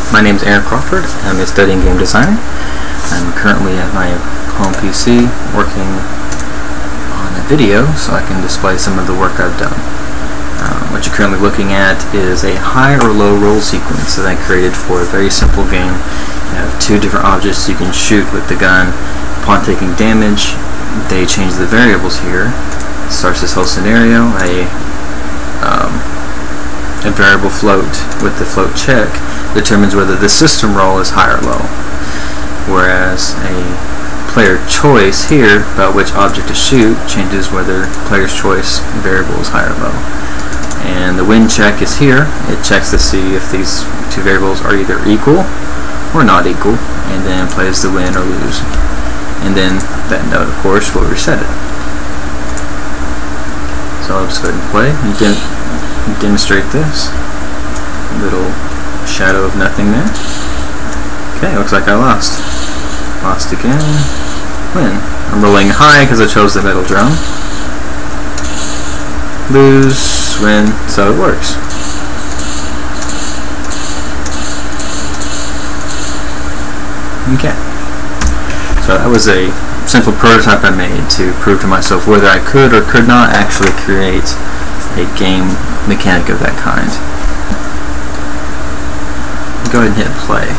My name is Crawford. I'm a studying game designer. I'm currently at my home PC working on a video so I can display some of the work I've done. What you're currently looking at is a high or low roll sequence that I created for a very simple game. You have two different objects you can shoot with the gun. Upon taking damage, they change the variables here. It starts this whole scenario. A variable float with the float check determines whether the system roll is high or low, whereas a player choice here about which object to shoot changes whether player's choice variable is high or low. And the win check is here. It checks to see if these two variables are either equal or not equal, and then plays the win or lose. And then that note, of course, will reset it. So I'll just go ahead and play and demonstrate this. Little shadow of nothing there. Okay, looks like I lost. Lost again. Win. I'm rolling high because I chose the metal drum. Lose, win, so it works. Okay. So that was a simple prototype I made to prove to myself whether I could or could not actually create a game mechanic of that kind. Go ahead and hit play.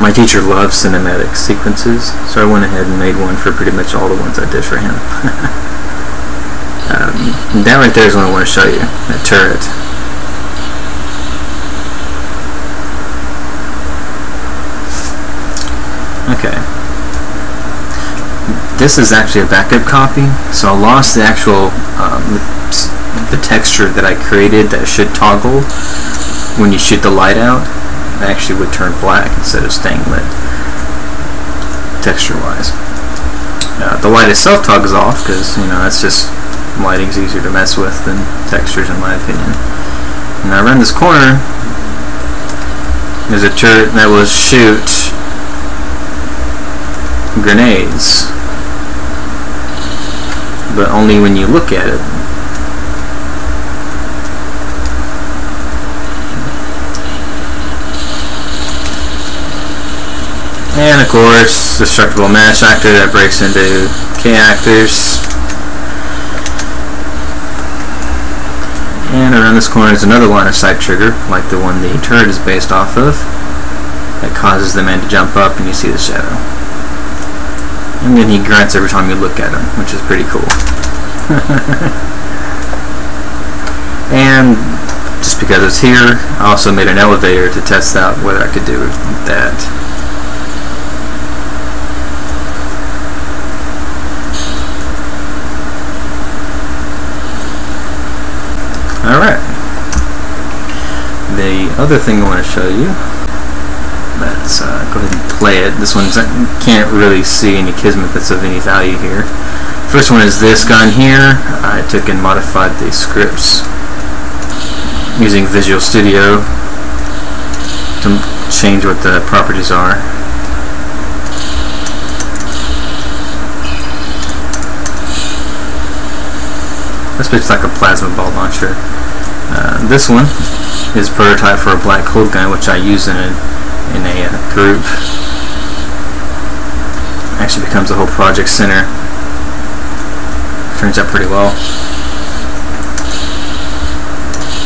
My teacher loves cinematic sequences, so I went ahead and made one for pretty much all the ones I did for him. That right there is what I want to show you, that turret. Okay. This is actually a backup copy, so I lost the actual the texture that I created that should toggle when you shoot the light out. It actually would turn black instead of staying lit, texture-wise. The light itself toggles off because, you know, that's just lighting's easier to mess with than textures, in my opinion. And around this corner, there's a turret that will shoot grenades, but only when you look at it. And of course, destructible mash actor that breaks into K actors. And around this corner is another line of sight trigger, like the one the turret is based off of, that causes the man to jump up and you see the shadow. And then he grunts every time you look at him, which is pretty cool. And just because it's here, I also made an elevator to test out whether I could do that. Alright. The other thing I want to show you, let's go ahead and play it. This one can't really see any kismet that's of any value here. First one is this gun here. I took and modified the scripts using Visual Studio to change what the properties are. That's just like a plasma ball launcher. This one is prototype for a black hole gun, which I use in a group. Actually becomes a whole project center. Turns out pretty well.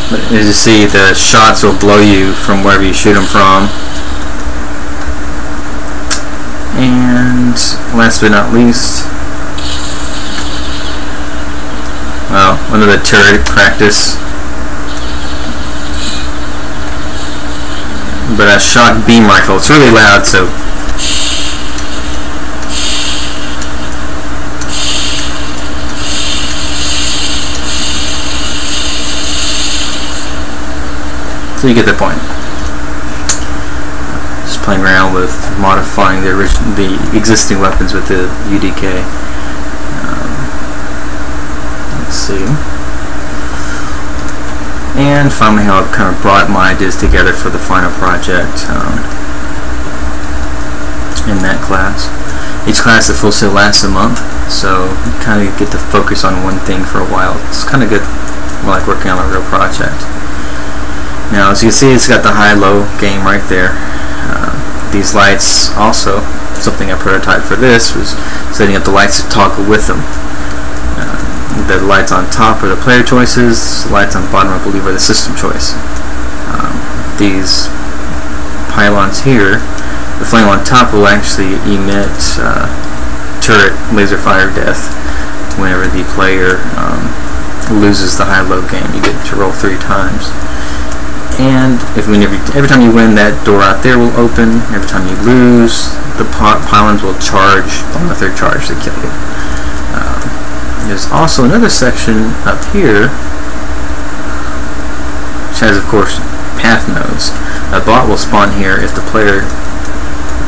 But as you see, the shots will blow you from wherever you shoot them from. And last but not least, well, another turret practice. But a shock beam rifle. It's really loud, so you get the point. Just playing around with modifying the existing weapons with the UDK. Let's see. And finally, how I've kind of brought my ideas together for the final project in that class. Each class, the full set lasts a month, so you kind of get to focus on one thing for a while. It's kind of good, like working on a real project. Now, as you can see, it's got the high-low game right there. These lights also, something I prototyped for this was setting up the lights to toggle with them. The lights on top are the player choices, the lights on the bottom I believe are the system choice. These pylons here, the flame on top will actually emit turret laser fire death whenever the player loses the high-low game. You get to roll 3 times. And every time you win, that door out there will open. Every time you lose, the pylons will charge on the 3rd charge to kill you. There's also another section up here, which has, of course, path nodes. A bot will spawn here if the player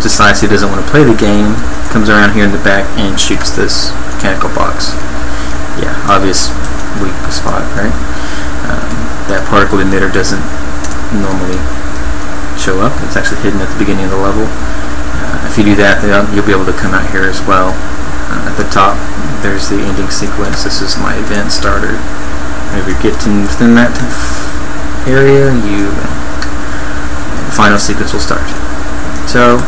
decides he doesn't want to play the game, comes around here in the back and shoots this mechanical box. Yeah, obvious weak spot, right? That particle emitter doesn't normally show up. It's actually hidden at the beginning of the level. If you do that, you'll be able to come out here as well. At the top, there's the ending sequence. This is my event starter. Whenever you get within that area, the final sequence will start. So,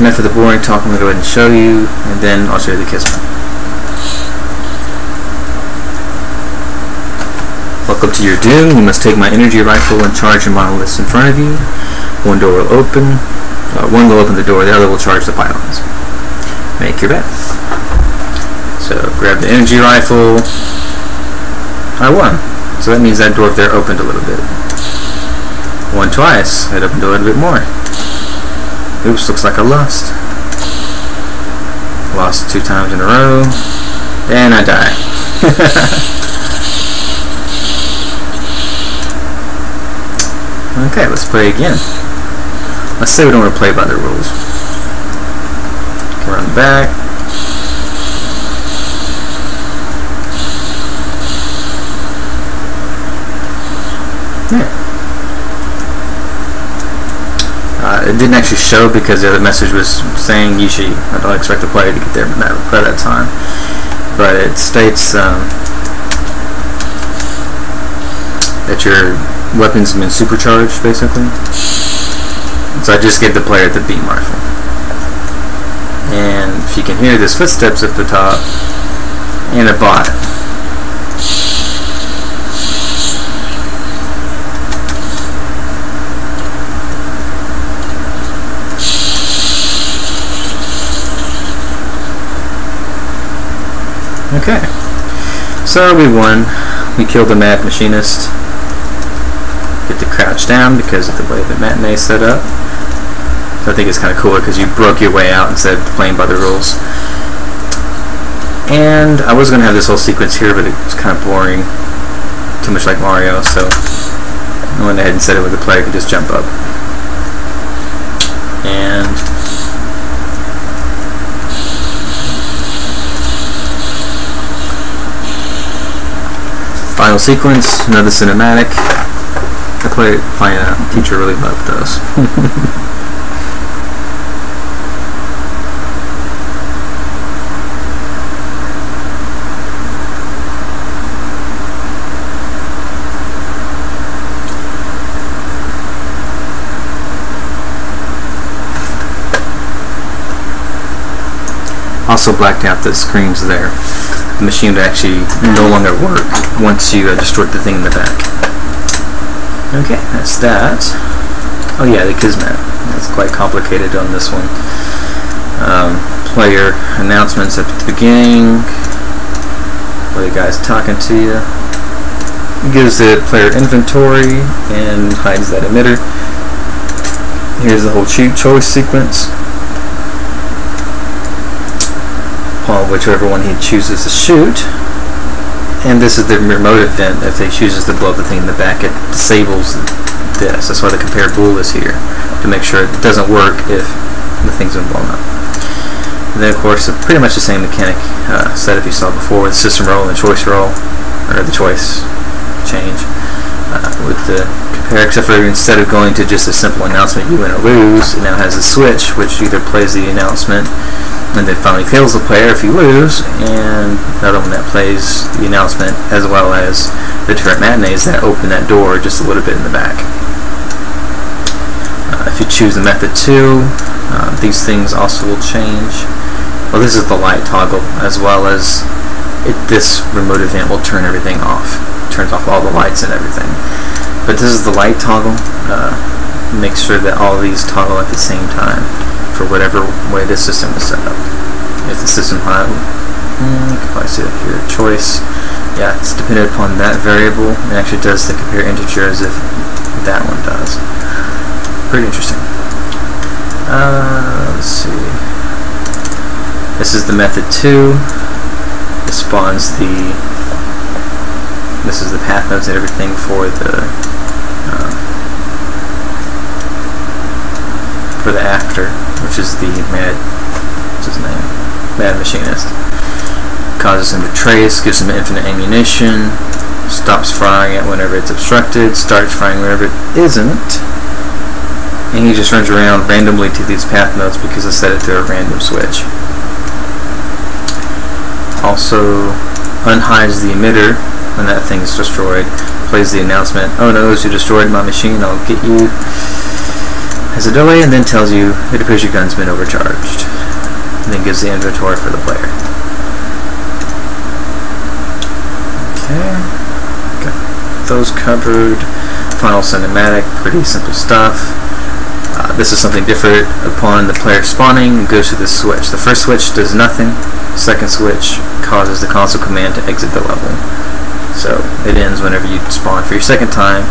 enough of the boring talk. I'm going to go ahead and show you, and then I'll show you the Kismet. Welcome to your doom. You must take my energy rifle and charge the monoliths in front of you. One door will open. One will open the door. The other will charge the pylons. Make your bet. So grab the energy rifle. I won. So that means that door there opened a little bit. Won twice. It opened a little bit more. Oops, looks like I lost. Lost 2 times in a row. And I die. Okay, let's play again. Let's say we don't want to play by the rules. Run back. Yeah. It didn't actually show because the other message was saying I don't expect the player to get there by that time. But it states that your weapons have been supercharged, basically. So I just gave the player the beam rifle. And if you can hear, there's footsteps at the top and a bot. Okay, so we won. We killed the mad machinist. Get to crouch down because of the way the matinee is set up. So I think it's kind of cooler because you broke your way out instead of playing by the rules. And I was going to have this whole sequence here, but it was kind of boring. Too much like Mario, so I went ahead and set it where the player could just jump up. And final sequence, another cinematic. My teacher really loved those. Also blacked out the screens there. The machine would actually no longer work once you destroyed the thing in the back. Okay, that's that. Oh yeah, the Kismet. It's quite complicated on this one. Player announcements at the beginning. Where the guy's talking to you. It gives the player inventory and hides that emitter. Here's the whole choice sequence. Whichever one he chooses to shoot. And this is the remote event. If he chooses to blow up the thing in the back, it disables this. That's why the compare bool is here, to make sure it doesn't work if the thing's been blown up. And then of course pretty much the same mechanic setup you saw before, the system roll and the choice roll, or the choice change. with the compare, except for instead of going to just a simple announcement, you win or lose, it now has a switch which either plays the announcement and then finally kills the player if you lose, and another one that plays the announcement, as well as the different matinees that open that door just a little bit in the back. If you choose the method 2, these things also will change. Well, this is the light toggle, as well as this remote event will turn everything off. It turns off all the lights and everything. But this is the light toggle. Make sure that all of these toggle at the same time for whatever way this system is set up. If the system you can probably see it here, choice. Yeah, it's dependent upon that variable. It actually does the compare integer as if that one does. Pretty interesting. Let's see. This is the method 2. It spawns this is the path nodes and everything for the after, which is the what's his name? Mad Machinist. Causes him to trace, gives him infinite ammunition, stops firing it whenever it's obstructed, starts firing whenever it isn't, and he just runs around randomly to these path nodes because I set it to a random switch. Also unhides the emitter when that thing is destroyed, plays the announcement, "Oh no, you destroyed my machine, I'll get you," has a delay, and then tells you it appears your gun's been overcharged, and then gives the inventory for the player. Okay, got those covered. Final cinematic, pretty simple stuff. This is something different. Upon the player spawning, it goes to this switch. The first switch does nothing. Second switch causes the console command to exit the level. So it ends whenever you spawn for your second time,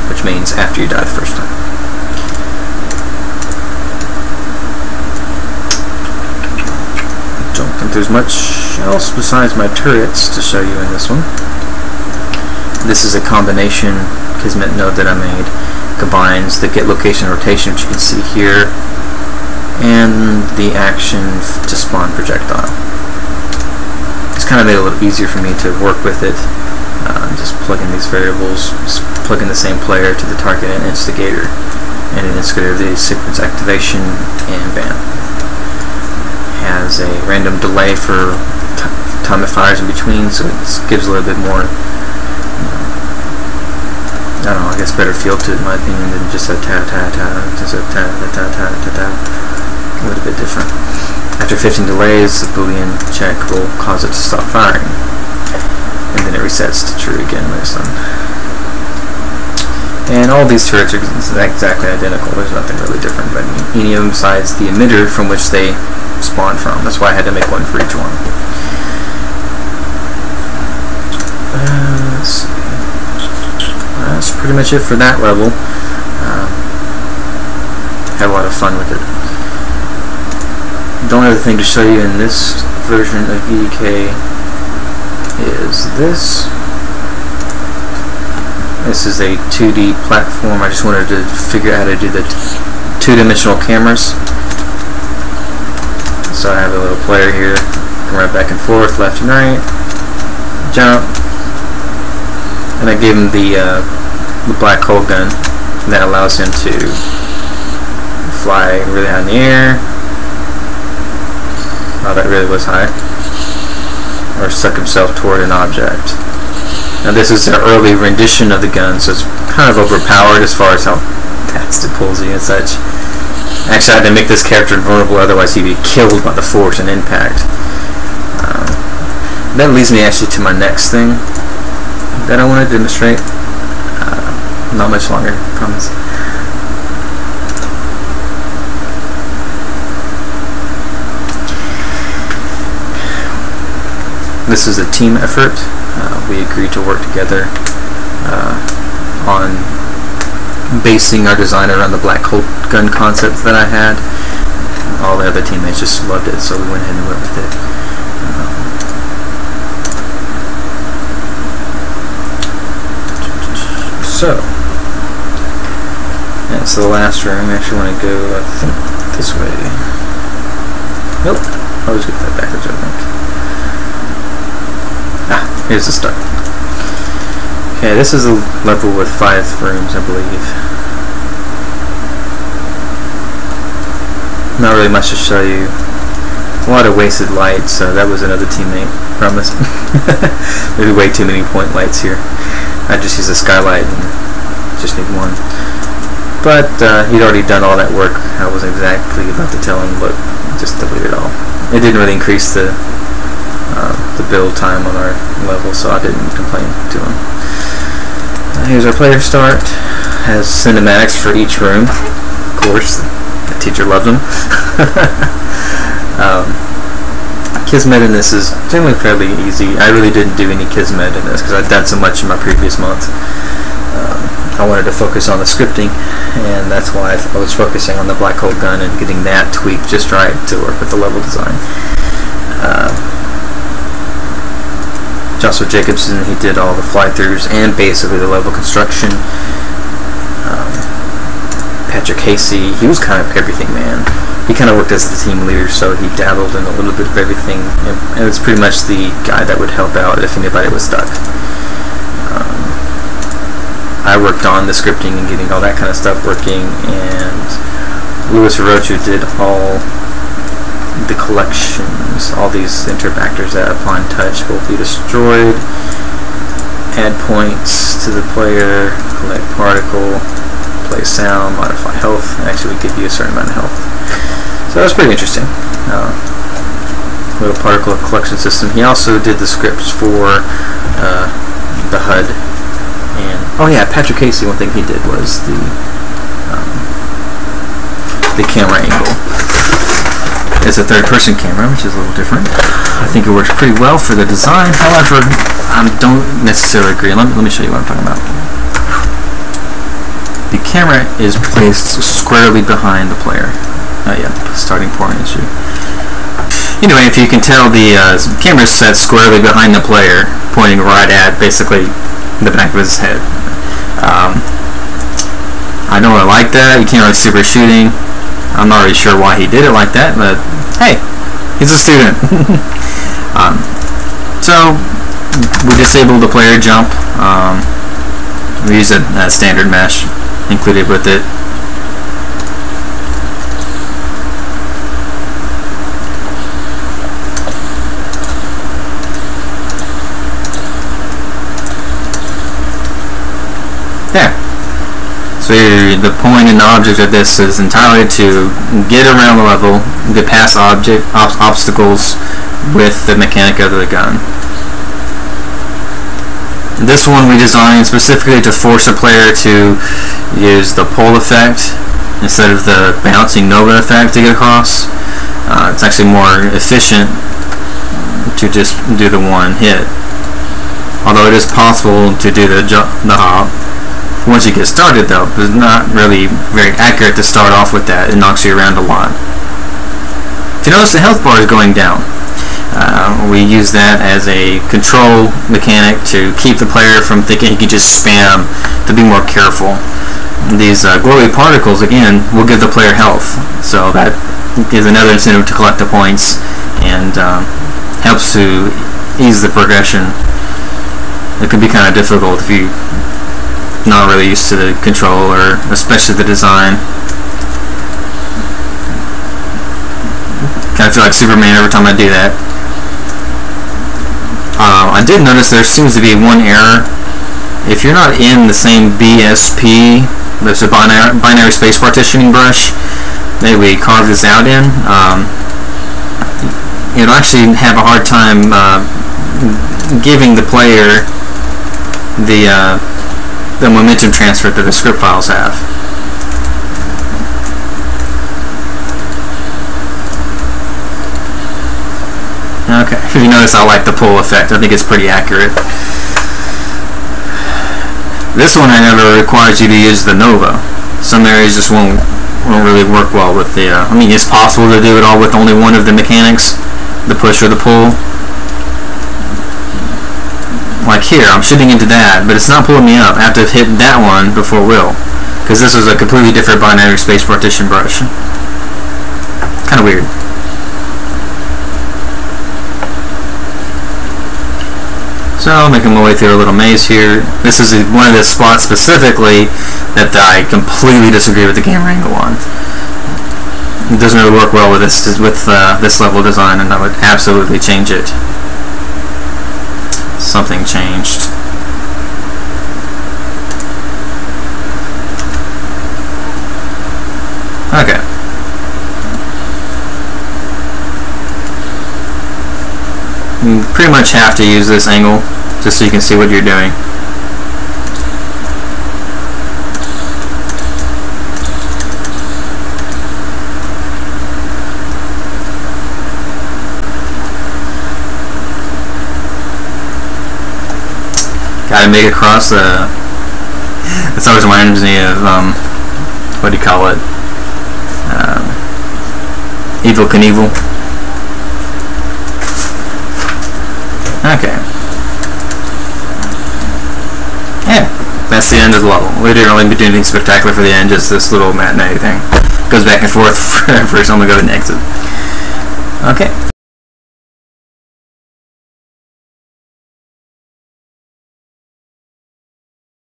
which means after you die the first time. Don't think there's much else besides my turrets to show you in this one. This is a combination Kismet node that I made. Combines the get location rotation, which you can see here, and the action to spawn projectile. It's kind of made it a little easier for me to work with it. Just plug in these variables, just plug in the same player to the target and instigator, and an instigator of the sequence activation, and bam. Has a random delay for time it fires in between, so it gives a little bit more, I don't know, I guess better feel to it in my opinion than just a ta-ta-ta, just a ta-ta-ta-ta-ta-ta. A little bit different. After 15 delays, the Boolean check will cause it to stop firing, and then it resets to true again when it's done. And all these turrets are exactly identical. There's nothing really different about any of them besides the emitter from which they spawn from. That's why I had to make one for each one. Let's see. That's pretty much it for that level. Had a lot of fun with it. The only other thing to show you in this version of EDK is this. This is a 2D platform. I just wanted to figure out how to do the two-dimensional cameras. So I have a little player here, come right back and forth, left and right, jump, and I gave him the black hole gun that allows him to fly really high in the air. Oh, that really was high. Or suck himself toward an object. Now this is an early rendition of the gun, so it's kind of overpowered as far as how fast it pulls you and such. Actually, I had to make this character invulnerable, otherwise he'd be killed by the force and impact. That leads me actually to my next thing that I want to demonstrate. Not much longer, I promise. This is a team effort. We agreed to work together on basing our design around the black hole gun concept that I had. All the other teammates just loved it, so we went ahead and went with it. So that's the last room. I actually want to go, I think, this way. Nope. I always get that backwards, I think. Here's the start. Okay, this is a level with 5 rooms, I believe. Not really much to show you. A lot of wasted lights. That was another teammate, promise. There's way too many point lights here. I just use a skylight and just need one. But he'd already done all that work. I wasn't exactly about to tell him, but just delete it all. It didn't really increase the build time on our level, so I didn't complain to him. Here's our player start. Has cinematics for each room. Of course, the teacher loved them. Kismet in this is generally fairly easy. I really didn't do any Kismet in this because I'd done so much in my previous month. I wanted to focus on the scripting, and that's why I was focusing on the black hole gun and getting that tweaked just right to work with the level design. Joshua Jacobson, he did all the fly-throughs and basically the level construction. Patrick Casey, he was kind of everything, man. He kind of worked as the team leader, so he dabbled in a little bit of everything, and it was pretty much the guy that would help out if anybody was stuck. I worked on the scripting and getting all that kind of stuff working, and Louis Hirochu did all the collections, all these interactors that upon touch will be destroyed, add points to the player, collect particle, play sound, modify health, and actually would give you a certain amount of health. So that was pretty interesting. Little particle collection system. He also did the scripts for the HUD. And oh yeah, Patrick Casey, one thing he did was the camera angle. It's a third-person camera, which is a little different. I think it works pretty well for the design. However, I don't necessarily agree. Let me show you what I'm talking about. The camera is placed squarely behind the player. Yeah, starting point issue. Anyway, if you can tell, the camera is set squarely behind the player, pointing right at basically the back of his head. I don't really like that. You can't really see where shooting. I'm not really sure why he did it like that, but hey, he's a student. So we disabled the player jump. We used a standard mesh included with it. There. So the point and the object of this is entirely to get around the level, get past obstacles with the mechanic of the gun. This one we designed specifically to force a player to use the pull effect instead of the bouncing nova effect to get across. It's actually more efficient to just do the one hit. Although it is possible to do the hop. Once you get started, though, it's not really very accurate to start off with that. It knocks you around a lot. If you notice, the health bar is going down. We use that as a control mechanic to keep the player from thinking he can just spam, to be more careful. These glowy particles, again, will give the player health. So that is another incentive to collect the points and helps to ease the progression. It can be kind of difficult if you not really used to the control, or especially the design. Kind of feel like Superman every time I do that. I did notice there seems to be one error. If you're not in the same BSP, there's a binary space partitioning brush that we carved this out in. It'll actually have a hard time giving the player the momentum transfer that the script files have. Okay, if you notice, I like the pull effect. I think it's pretty accurate. This one, however, requires you to use the nova. Some areas just won't really work well with the. I mean, it's possible to do it all with only one of the mechanics, the push or the pull. Like here, I'm shooting into that, but it's not pulling me up. I have to hit that one before will, because this was a completely different binary space partition brush. Kind of weird. So So I'll make my way through a little maze here. This is one of the spots specifically that I completely disagree with the camera angle on. It doesn't really work well with this level design, and I would absolutely change it. Something changed. Okay. You pretty much have to use this angle just so you can see what you're doing. Gotta make it across the... This always reminds me of, what do you call it? Evil Knievel. Okay. Yeah, that's the end of the level. We didn't really do anything spectacular for the end, just this little matinee thing. Goes back and forth for someone to go to an exit. Okay.